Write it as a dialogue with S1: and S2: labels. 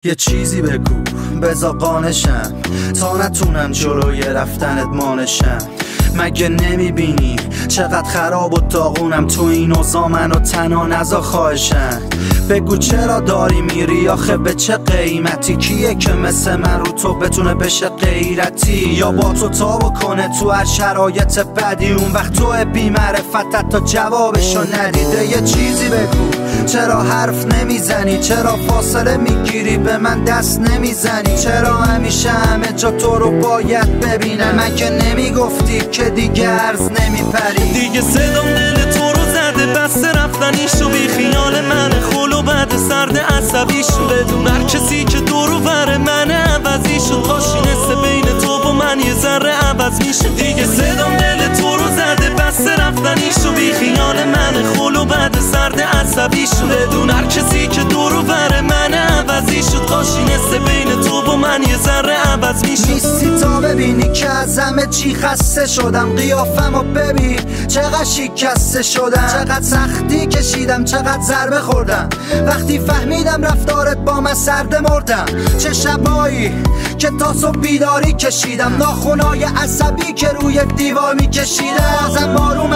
S1: یه چیزی بگو بذار قانشم تا نتونم جلوی رفتنت مانشم. مگه نمیبینی چقدر خراب و داغونم تو این اوضاع؟ منو تنها نذار خواهشم. بگو چرا داری میری آخه به چه قیمتی؟ کیه که مثل من رو تو بتونه بشه غیرتی یا با تو تابو کنه تو هر شرایط بدی؟ اون وقت تو بی معرفتت تا جوابشو ندیده. یه چیزی بگو چرا حرف نمیزنی؟ چرا فاصله میگیری به من دست نمیزنی؟ چرا همیشه همه جا تو رو باید ببینم؟ من که نمیگفتی که دیگه عرض نمیپری؟
S2: دیگه صدام دل تو رو زده بسته رفتنیشو، بی خیال من خلو بعد سرد عصبیشو. بدون هر کسی که دورو بره من عوضی شد، کاشی نسته بین تو و من یه ذره عوض میشه. دیگه صدام دل تو رو زده بسته رفتنیشو، بی خیال من خلو بعد سرد عصبیشو. بدون هر کسی که دورو بره من عوضی شد، کاشی نسته بین تو و من یه ذره عوض میشه.
S1: نیستی تا ببینی که از همه چی خسته شدم. قیافمو ببین چقدر شکسته شدم، چقدر سختی کشیدم، چقدر ضربه خوردم. وقتی فهمیدم رفتارت با من سرد مردم. چه شبایی که تا صبح بیداری کشیدم، ناخونای عصبی که روی دیوار میکشیدم. بازم بارون